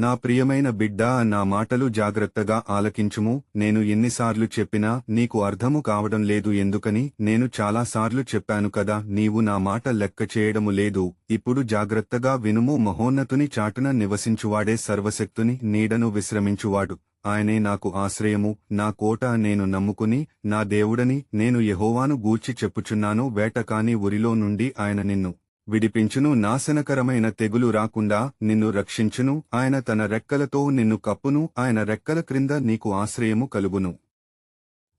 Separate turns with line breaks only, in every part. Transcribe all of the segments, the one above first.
నా ప్రియమైన బిడ్డా, నా మాటలు జాగ్రత్తగా ఆలకించుము. నేను ఎన్నిసార్లు చెప్పినా నీకు అర్థము కావడం లేదు ఎందుకని నేను చాలాసార్లు చెప్పాను కదా, నీవు నా మాట లెక్క చేయడము లేదు. ఇప్పుడు జాగ్రత్తగా వినుము. మహోన్నతుని చాటున నివసించువాడే సర్వశక్తుని నీడను విశ్రమించువాడు. ఆయనే నాకు ఆశ్రయము, నా కోట, నేను నమ్ముకుని నా దేవుడని నేను యెహోవాను గూర్చి చెప్పుచున్నాను. వేటకాని ఉరిలో నుండి ఆయన నిన్ను విడిపించును, నాశనకరమైన తెగులు రాకుండా నిన్ను రక్షించును. ఆయన తన రెక్కలతో నిన్ను కప్పును, ఆయన రెక్కల క్రింద నీకు ఆశ్రయము కలుగును.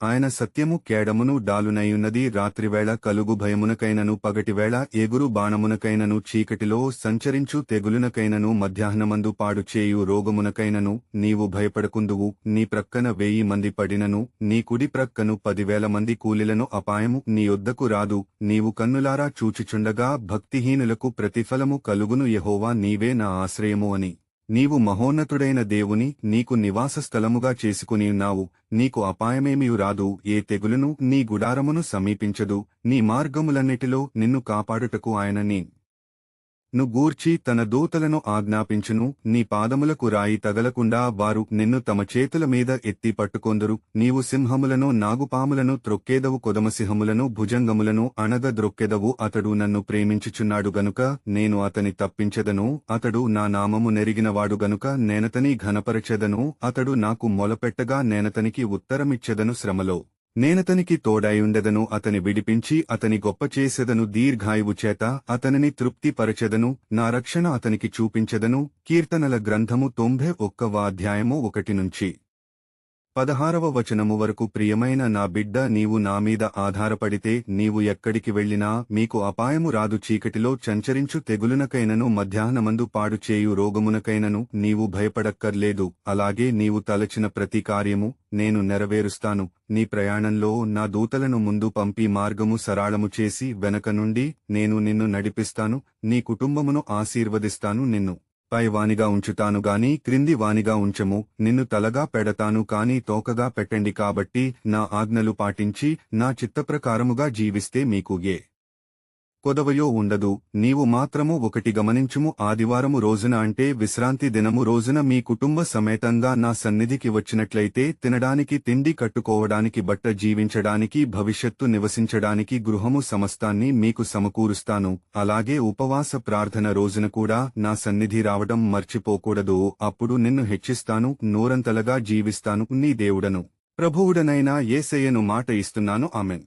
ఆయన సత్యము కేడమును డాలునయున్నది. రాత్రివేళ కలుగు భయమునకైనను, పగటివేళ ఎగురు బాణమునకైనను, చీకటిలో సంచరించు తెగులునకైనను, మధ్యాహ్నమందు పాడుచేయు రోగమునకైనను నీవు భయపడకుందువు. నీ ప్రక్కన 1000 మంది పడినను, నీ కుడి ప్రక్కను 10,000 మంది కూలిలను అపాయము నీ యొద్దకు రాదు. నీవు కన్నులారా చూచుచుండగా భక్తిహీనులకు ప్రతిఫలము కలుగును. యెహోవా నీవే నా ఆశ్రయము అని నీవు మహోన్నతుడైన దేవుని నీకు నివాస స్థలముగా చేసుకునియున్నావు. నీకు అపాయమేమియు రాదు, ఏ తెగులును నీ గుడారమును సమీపించదు. నీ మార్గములన్నిటిలో నిన్ను కాపాడుటకు ఆయన ను గూర్చి తన దూతలను ఆజ్ఞాపించును. నీ పాదములకు రాయి తగలకుండా వారు నిన్ను తమ చేతుల మీద ఎత్తి పట్టుకొందురు. నీవు సింహములను, నాగుపాములను త్రొక్కేదవు, కొదమసింహములను, భుజంగములను అణగద్రొక్కెదవు. అతడు నన్ను ప్రేమించుచున్నాడు గనుక నేను అతని తప్పించెదను. అతడు నా నామము నెరిగినవాడు గనుక నేనతని ఘనపరచెదను. అతడు నాకు మొలపెట్టగా నేనతనికి ఉత్తరమిచ్చెదను. శ్రమలో నేనతనికి తోడైయుండెదను. అతని విడిపించి అతని గొప్ప చేసెదను. దీర్ఘాయువు చేత అతనిని తృప్తిపరచెదను. నా రక్షణ అతనికి చూపించెదను. కీర్తనల గ్రంథము 91వ అధ్యాయము 1 నుంచి 16వ వచనము వరకు. ప్రియమైన నా బిడ్డ, నీవు నామీద ఆధారపడితే నీవు ఎక్కడికి వెళ్లినా మీకు అపాయము రాదు. చీకటిలో సంచరించు తెగులునకైనను, మధ్యాహ్నమందు పాడుచేయు రోగమునకైనను నీవు భయపడక్కర్లేదు. అలాగే నీవు తలచిన ప్రతి కార్యము నేను నెరవేరుస్తాను. నీ ప్రయాణంలో నా దూతలను ముందు పంపి మార్గము సరాళము చేసి వెనక నుండి నేను నిన్ను నడిపిస్తాను. నీ కుటుంబమును ఆశీర్వదిస్తాను. నిన్ను పై వానిగా ఉంచుతాను గాని క్రింది వానిగా ఉంచము. నిన్ను తలగా పెడతాను కాని తోకగా పెట్టండి. కాబట్టి నా ఆజ్ఞలు పాటించి నా చిత్తప్రకారముగా జీవిస్తే మీకు ఏ కొదవయో ఉండదు. నీవు మాత్రము ఒకటి గమనించుము. ఆదివారము రోజున అంటే విశ్రాంతి దినము రోజున మీ కుటుంబ సమేతంగా నా సన్నిధికి వచ్చినట్లయితే తినడానికి తిండి, కట్టుకోవడానికి బట్ట, జీవించడానికి భవిష్యత్తు, నివసించడానికి గృహము సమస్తాన్ని మీకు సమకూరుస్తాను. అలాగే ఉపవాస ప్రార్థన రోజున కూడా నా సన్నిధి రావడం మర్చిపోకూడదు. అప్పుడు నిన్ను హెచ్చిస్తాను, నూరంతలగా జీవిస్తాను. నీ దేవుడను ప్రభువుడనైన యేసయ్యను మాట ఇస్తున్నాను. ఆమెన్.